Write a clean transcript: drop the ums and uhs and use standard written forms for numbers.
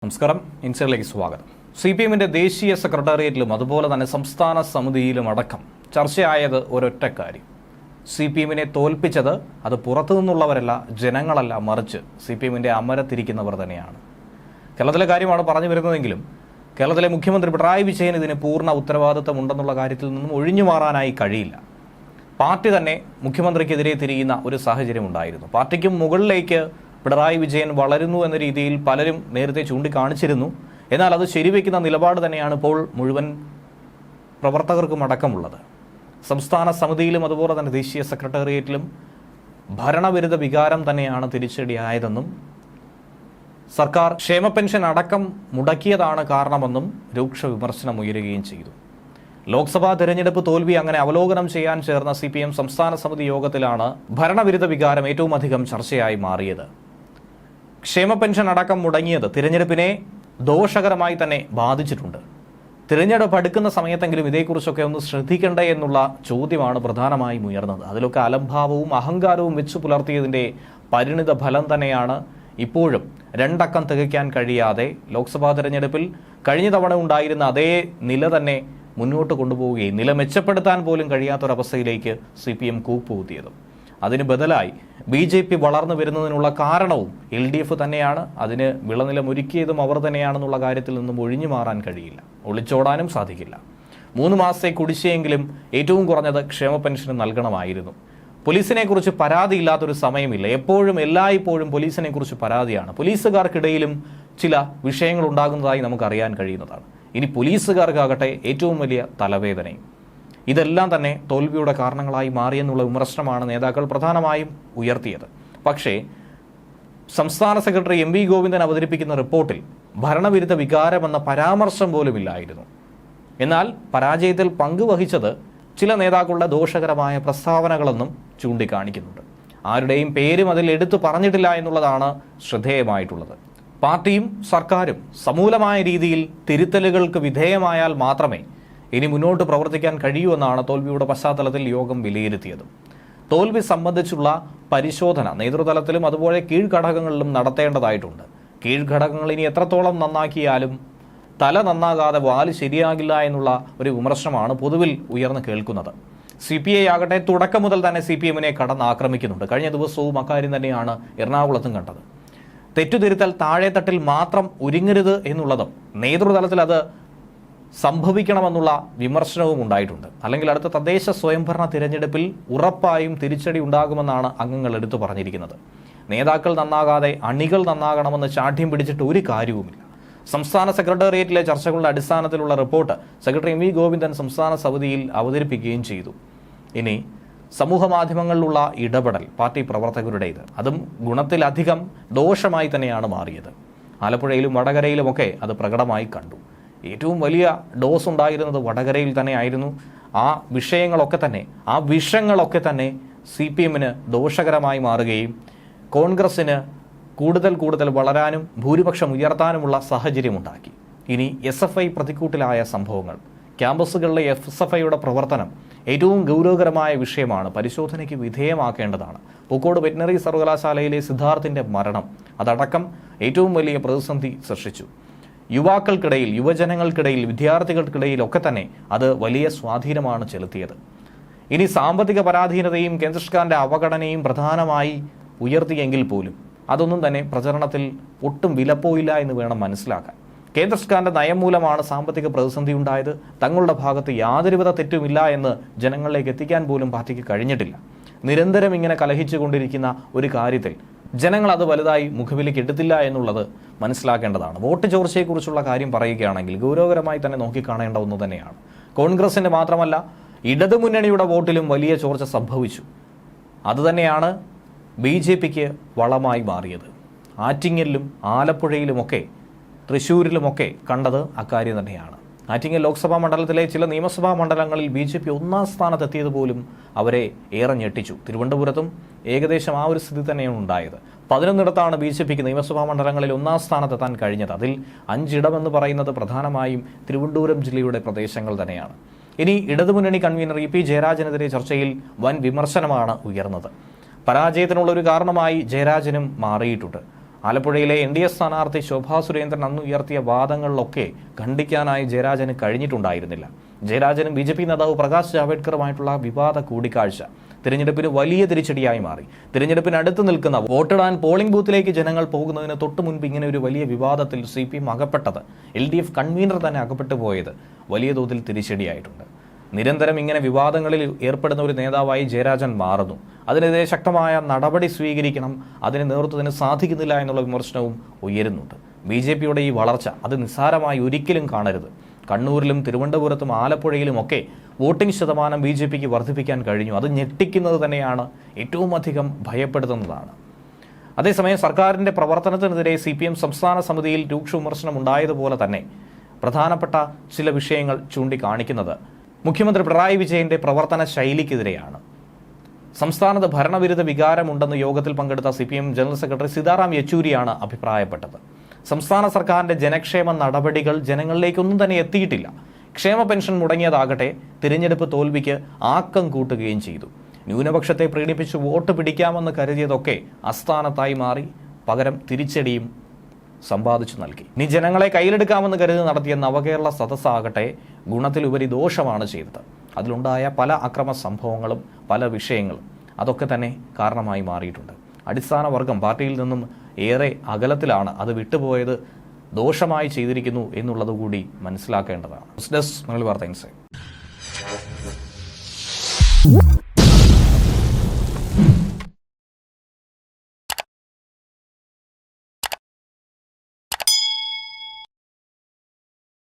നമസ്കാരം, ഇൻസൈഡിലേക്ക് സ്വാഗതം. CPM-ന്റെ ദേശീയ സെക്രട്ടേറിയറ്റിലും അതുപോലെ തന്നെ സംസ്ഥാന സമിതിയിലും അടക്കം ചർച്ചയായത് ഒരൊറ്റ കാര്യം. CPM-നെ തോൽപ്പിച്ചത് അത് പുറത്തു നിന്നുള്ളവരല്ല, ജനങ്ങളല്ല, മറിച്ച് CPM-ന്റെ അമരത്തിരിക്കുന്നവർ തന്നെയാണ്. കേരളത്തിലെ കാര്യമാണ് പറഞ്ഞു വരുന്നതെങ്കിലും കേരളത്തിലെ മുഖ്യമന്ത്രി പിണറായി വിജയൻ ഇതിന് പൂർണ്ണ ഉത്തരവാദിത്തമുണ്ടെന്നുള്ള കാര്യത്തിൽ നിന്നും ഒഴിഞ്ഞു മാറാനായി കഴിയില്ല. പാർട്ടി തന്നെ മുഖ്യമന്ത്രിക്കെതിരെ തിരിയുന്ന ഒരു സാഹചര്യം ഉണ്ടായിരുന്നു. പാർട്ടിക്കും മുകളിലേക്ക് പിണറായി വിജയൻ വളരുന്നു എന്ന രീതിയിൽ പലരും നേരത്തെ ചൂണ്ടിക്കാണിച്ചിരുന്നു. എന്നാൽ അത് ശരിവെക്കുന്ന നിലപാട് തന്നെയാണ് ഇപ്പോൾ മുഴുവൻ പ്രവർത്തകർക്കും അടക്കമുള്ളത്. സംസ്ഥാന സമിതിയിലും അതുപോലെ തന്നെ ദേശീയ സെക്രട്ടേറിയറ്റിലും ഭരണവിരുദ്ധ വികാരം തന്നെയാണ് തിരിച്ചടിയായതെന്നും സർക്കാർ ക്ഷേമ പെൻഷൻ അടക്കം മുടക്കിയതാണ് കാരണമെന്നും രൂക്ഷ വിമർശനം ഉയരുകയും ചെയ്തു. ലോക്സഭാ തെരഞ്ഞെടുപ്പ് തോൽവി അങ്ങനെ അവലോകനം ചെയ്യാൻ ചേർന്ന CPM സംസ്ഥാന സമിതി യോഗത്തിലാണ് ഭരണവിരുദ്ധ വികാരം ഏറ്റവും അധികം ചർച്ചയായി മാറിയത്. ക്ഷേമ പെൻഷൻ അടക്കം മുടങ്ങിയത് തിരഞ്ഞെടുപ്പിനെ ദോഷകരമായി തന്നെ ബാധിച്ചിട്ടുണ്ട്. തിരഞ്ഞെടുപ്പ് അടുക്കുന്ന സമയത്തെങ്കിലും ഇതേക്കുറിച്ചൊക്കെ ഒന്ന് ശ്രദ്ധിക്കണ്ടേ എന്നുള്ള ചോദ്യമാണ് പ്രധാനമായും ഉയർന്നത്. അതിലൊക്കെ അലംഭാവവും അഹങ്കാരവും വെച്ചു പുലർത്തിയതിൻ്റെ പരിണിത ഫലം തന്നെയാണ് ഇപ്പോഴും രണ്ടക്കം തികയ്ക്കാൻ കഴിയാതെ ലോക്സഭാ തെരഞ്ഞെടുപ്പിൽ കഴിഞ്ഞ തവണ ഉണ്ടായിരുന്ന അതേ നില തന്നെ മുന്നോട്ട് കൊണ്ടുപോവുകയും നില മെച്ചപ്പെടുത്താൻ പോലും കഴിയാത്തൊരവസ്ഥയിലേക്ക് CPM കൂപ്പുകുത്തിയതും. അതിന് ബദലായി BJP വളർന്നു വരുന്നതിനുള്ള കാരണവും LDF തന്നെയാണ്. അതിന് വിളനിലമൊരുക്കിയതും അവർ തന്നെയാണെന്നുള്ള കാര്യത്തിൽ നിന്നും ഒഴിഞ്ഞു മാറാൻ കഴിയില്ല, ഒളിച്ചോടാനും സാധിക്കില്ല. 3 മാസത്തെ കുടിശ്ശിയെങ്കിലും ഏറ്റവും കുറഞ്ഞത് ക്ഷേമ പെൻഷന് നൽകണമായിരുന്നു. പോലീസിനെ കുറിച്ച് പരാതിയില്ലാത്തൊരു സമയമില്ല. എപ്പോഴും എല്ലായ്പ്പോഴും പോലീസിനെ കുറിച്ച് പരാതിയാണ്. പോലീസുകാർക്കിടയിലും ചില വിഷയങ്ങൾ ഉണ്ടാകുന്നതായി നമുക്കറിയാൻ കഴിയുന്നതാണ്. ഇനി പോലീസുകാർക്കാകട്ടെ ഏറ്റവും വലിയ തലവേദനയും. ഇതെല്ലാം തന്നെ തോൽവിയുടെ കാരണങ്ങളായി മാറിയെന്നുള്ള വിമർശനമാണ് നേതാക്കൾ പ്രധാനമായും ഉയർത്തിയത്. പക്ഷേ സംസ്ഥാന സെക്രട്ടറി MV ഗോവിന്ദൻ അവതരിപ്പിക്കുന്ന റിപ്പോർട്ടിൽ ഭരണവിരുദ്ധ വികാരമെന്ന പരാമർശം പോലുമില്ലായിരുന്നു. എന്നാൽ പരാജയത്തിൽ പങ്കുവഹിച്ചത് ചില നേതാക്കളുടെ ദോഷകരമായ പ്രസ്താവനകളെന്നും ചൂണ്ടിക്കാണിക്കുന്നുണ്ട്. ആരുടെയും പേരും അതിൽ എടുത്തു പറഞ്ഞിട്ടില്ല എന്നുള്ളതാണ് ശ്രദ്ധേയമായിട്ടുള്ളത്. പാർട്ടിയും സർക്കാരും സമൂലമായ രീതിയിൽ തിരുത്തലുകൾക്ക് വിധേയമായാൽ മാത്രമേ ഇനി മുന്നോട്ട് പ്രവർത്തിക്കാൻ കഴിയൂ എന്നാണ് തോൽവിയുടെ പശ്ചാത്തലത്തിൽ യോഗം വിലയിരുത്തിയത്. തോൽവി സംബന്ധിച്ചുള്ള പരിശോധന നേതൃതലത്തിലും അതുപോലെ കീഴ്ഘടകങ്ങളിലും നടത്തേണ്ടതായിട്ടുണ്ട്. കീഴ്ഘടകങ്ങൾ ഇനി എത്രത്തോളം നന്നാക്കിയാലും തല നന്നാകാതെ വാല് ശരിയാകില്ല എന്നുള്ള ഒരു വിമർശനമാണ് പൊതുവിൽ ഉയർന്നു കേൾക്കുന്നത്. CPI ആകട്ടെ തുടക്കം മുതൽ തന്നെ CPM-നെ കടന്നാക്രമിക്കുന്നുണ്ട്. കഴിഞ്ഞ ദിവസവും അക്കാര്യം തന്നെയാണ് എറണാകുളത്തും കണ്ടത്. തെറ്റുതിരുത്തൽ താഴെത്തട്ടിൽ മാത്രം ഒരുങ്ങരുത് എന്നുള്ളതും നേതൃതലത്തിൽ അത് സംഭവിക്കണമെന്നുള്ള വിമർശനവും ഉണ്ടായിട്ടുണ്ട്. അല്ലെങ്കിൽ അടുത്ത തദ്ദേശ സ്വയംഭരണ തിരഞ്ഞെടുപ്പിൽ ഉറപ്പായും തിരിച്ചടി ഉണ്ടാകുമെന്നാണ് അംഗങ്ങൾ എടുത്തു പറഞ്ഞിരിക്കുന്നത്. നേതാക്കൾ നന്നാകാതെ അണികൾ നന്നാകണമെന്ന് ശാഠ്യം പിടിച്ചിട്ട് ഒരു കാര്യവുമില്ല. സംസ്ഥാന സെക്രട്ടേറിയറ്റിലെ ചർച്ചകളുടെ അടിസ്ഥാനത്തിലുള്ള റിപ്പോർട്ട് സെക്രട്ടറി MV ഗോവിന്ദൻ സംസ്ഥാന സമിതിയിൽ അവതരിപ്പിക്കുകയും ചെയ്തു. ഇനി സമൂഹ മാധ്യമങ്ങളിലുള്ള ഇടപെടൽ പാർട്ടി പ്രവർത്തകരുടേത്, അതും ഗുണത്തിലധികം ദോഷമായി തന്നെയാണ് മാറിയത്. ആലപ്പുഴയിലും വടകരയിലുമൊക്കെ അത് പ്രകടമായി കണ്ടു. ഏറ്റവും വലിയ ഡോസ് ഉണ്ടായിരുന്നത് വടകരയിൽ തന്നെയായിരുന്നു. ആ വിഷങ്ങളൊക്കെ തന്നെ CPM-ന് ദോഷകരമായി മാറുകയും കോൺഗ്രസിന് കൂടുതൽ വളരാനും ഭൂരിപക്ഷം ഉയർത്താനുമുള്ള സാഹചര്യമുണ്ടാക്കി. ഇനി SFI പ്രതിക്കൂട്ടിലായ സംഭവങ്ങൾ, ക്യാമ്പസുകളിലെ SFIയുടെ പ്രവർത്തനം ഏറ്റവും ഗൗരവകരമായ വിഷയമാണ്, പരിശോധനയ്ക്ക് വിധേയമാക്കേണ്ടതാണ്. പൂക്കോട് വെറ്റിനറി സർവകലാശാലയിലെ സിദ്ധാർത്ഥിൻ്റെ മരണം അതടക്കം ഏറ്റവും വലിയ പ്രതിസന്ധി സൃഷ്ടിച്ചു. യുവാക്കൾക്കിടയിൽ, യുവജനങ്ങൾക്കിടയിൽ, വിദ്യാർത്ഥികൾക്കിടയിൽ ഒക്കെ തന്നെ അത് വലിയ സ്വാധീനമാണ് ചെലുത്തിയത്. ഇനി സാമ്പത്തിക പരാധീനതയും കേന്ദ്ര സർക്കാരിൻ്റെ അവഗണനയും പ്രധാനമായി ഉയർത്തിയെങ്കിൽ പോലും അതൊന്നും തന്നെ പ്രചരണത്തിൽ ഒട്ടും വിലപ്പോയില്ല എന്ന് വേണം മനസ്സിലാക്കാൻ. കേന്ദ്ര സർക്കാരിൻ്റെ നയം മൂലമാണ് സാമ്പത്തിക പ്രതിസന്ധി ഉണ്ടായത്. തങ്ങളുടെ ഭാഗത്ത് യാതൊരുവിധ തെറ്റുമില്ല എന്ന് ജനങ്ങളിലേക്ക് എത്തിക്കാൻ പോലും പാർട്ടിക്ക് കഴിഞ്ഞിട്ടില്ല. നിരന്തരം ഇങ്ങനെ കലഹിച്ചുകൊണ്ടിരിക്കുന്ന ഒരു കാര്യത്തിൽ ജനങ്ങൾ അത് വലുതായി മുഖവിലേക്ക് എടുത്തില്ല എന്നുള്ളത് മനസ്സിലാക്കേണ്ടതാണ്. വോട്ട് ചോർച്ചയെക്കുറിച്ചുള്ള കാര്യം പറയുകയാണെങ്കിൽ ഗൗരവകരമായി തന്നെ നോക്കിക്കാണേണ്ട ഒന്ന് തന്നെയാണ്. കോൺഗ്രസിൻ്റെ മാത്രമല്ല ഇടതുമുന്നണിയുടെ വോട്ടിലും വലിയ ചോർച്ച സംഭവിച്ചു. അതുതന്നെയാണ് BJPക്ക് വളമായി മാറിയത്. ആറ്റിങ്ങലിലും ആലപ്പുഴയിലുമൊക്കെ തൃശ്ശൂരിലുമൊക്കെ കണ്ടത് അക്കാര്യം തന്നെയാണ്. ആറ്റിങ്ങൽ ലോക്സഭാ മണ്ഡലത്തിലെ ചില നിയമസഭാ മണ്ഡലങ്ങളിൽ BJP 1ാം സ്ഥാനത്തെത്തിയത് പോലും അവരെ ഏറെ ഞെട്ടിച്ചു. തിരുവനന്തപുരത്തും ഏകദേശം ആ ഒരു സ്ഥിതി തന്നെയാണ് ഉണ്ടായത്. 11 BJPക്ക് നിയമസഭാ മണ്ഡലങ്ങളിൽ 1ാം സ്ഥാനത്തെത്താൻ കഴിഞ്ഞത്. അതിൽ 5 ഇടമെന്ന് പറയുന്നത് പ്രധാനമായും തിരുവനന്തപുരം ജില്ലയുടെ പ്രദേശങ്ങൾ തന്നെയാണ്. ഇനി ഇടതുമുന്നണി കൺവീനർ EP ജയരാജനെതിരെ ചർച്ചയിൽ വൻ വിമർശനമാണ് ഉയർന്നത്. പരാജയത്തിനുള്ള ഒരു കാരണമായി ജയരാജനും മാറിയിട്ടുണ്ട്. ആലപ്പുഴയിലെ NDA സ്ഥാനാർത്ഥി ശോഭാ സുരേന്ദ്രൻ അന്ന് ഉയർത്തിയ വാദങ്ങളിലൊക്കെ ഖണ്ഡിക്കാനായി ജയരാജന് കഴിഞ്ഞിട്ടുണ്ടായിരുന്നില്ല. ജയരാജനും BJP നേതാവ് പ്രകാശ് ജാവ്ദേക്കറുമായിട്ടുള്ള വിവാദ കൂടിക്കാഴ്ച തിരഞ്ഞെടുപ്പിന് വലിയ തിരിച്ചടിയായി മാറി. തിരഞ്ഞെടുപ്പിന് അടുത്ത് നിൽക്കുന്ന വോട്ടിടാൻ പോളിംഗ് ബൂത്തിലേക്ക് ജനങ്ങൾ പോകുന്നതിന് തൊട്ടു മുൻപ് ഇങ്ങനെ ഒരു വലിയ വിവാദത്തിൽ CPM അകപ്പെട്ടത്, LDF കൺവീനർ തന്നെ അകപ്പെട്ടു പോയത് വലിയ തോതിൽ തിരിച്ചടിയായിട്ടുണ്ട്. നിരന്തരം ഇങ്ങനെ വിവാദങ്ങളിൽ ഏർപ്പെടുന്ന ഒരു നേതാവായി ജയരാജൻ മാറുന്നു. അതിനെതിരെ ശക്തമായ നടപടി സ്വീകരിക്കണം, അതിന് നേതൃത്വത്തിന് സാധിക്കുന്നില്ല എന്നുള്ള വിമർശനവും ഉയരുന്നുണ്ട്. BJPയുടെ ഈ വളർച്ച അത് നിസ്സാരമായി ഒരിക്കലും കാണരുത്. കണ്ണൂരിലും തിരുവനന്തപുരത്തും ആലപ്പുഴയിലുമൊക്കെ വോട്ടിംഗ് ശതമാനം BJPക്ക് വർദ്ധിപ്പിക്കാൻ കഴിഞ്ഞു. അത് ഞെട്ടിക്കുന്നത് തന്നെയാണ്, ഏറ്റവും അധികം ഭയപ്പെടുത്തുന്നതാണ്. അതേസമയം സർക്കാരിൻ്റെ പ്രവർത്തനത്തിനെതിരെ CPM സംസ്ഥാന സമിതിയിൽ രൂക്ഷ വിമർശനം ഉണ്ടായതുപോലെ തന്നെ പ്രധാനപ്പെട്ട ചില വിഷയങ്ങൾ ചൂണ്ടിക്കാണിക്കുന്നത് മുഖ്യമന്ത്രി പിണറായി വിജയന്റെ പ്രവർത്തന ശൈലിക്കെതിരെയാണ്. സംസ്ഥാനത്ത് ഭരണവിരുദ്ധ വികാരമുണ്ടെന്ന് യോഗത്തിൽ പങ്കെടുത്ത CPM ജനറൽ സെക്രട്ടറി സീതാറാം യെച്ചൂരിയാണ് അഭിപ്രായപ്പെട്ടത്. സംസ്ഥാന സർക്കാരിന്റെ ജനക്ഷേമ നടപടികൾ ജനങ്ങളിലേക്കൊന്നും തന്നെ എത്തിയിട്ടില്ല. ക്ഷേമ പെൻഷൻ മുടങ്ങിയതാകട്ടെ തിരഞ്ഞെടുപ്പ് തോൽവിക്ക് ആക്കം കൂട്ടുകയും ചെയ്തു. ന്യൂനപക്ഷത്തെ പ്രീണിപ്പിച്ച് വോട്ട് പിടിക്കാമെന്ന് കരുതിയതൊക്കെ അസ്ഥാനത്തായി മാറി, പകരം തിരിച്ചടിയും സമ്പാദിച്ചു നൽകി. ഇനി ജനങ്ങളെ കയ്യിലെടുക്കാമെന്ന് കരുതി നടത്തിയ നവകേരള സദസ്സാകട്ടെ ഗുണത്തിലുപരി ദോഷമാണ് ചെയ്തത്. അതിലുണ്ടായ പല അക്രമ സംഭവങ്ങളും പല വിഷയങ്ങളും അതൊക്കെ തന്നെ കാരണമായി മാറിയിട്ടുണ്ട്. അടിസ്ഥാന വർഗം പാർട്ടിയിൽ നിന്നും ഏറെ അകലത്തിലാണ്. അത് വിട്ടുപോയത് ദോഷമായി ചെയ്തിരിക്കുന്നു എന്നുള്ളത് കൂടി മനസ്സിലാക്കേണ്ടതാണ്. ന്യൂസ് ഡെസ്ക് മലയാളി വാർത്ത ഇൻസൈഡ്.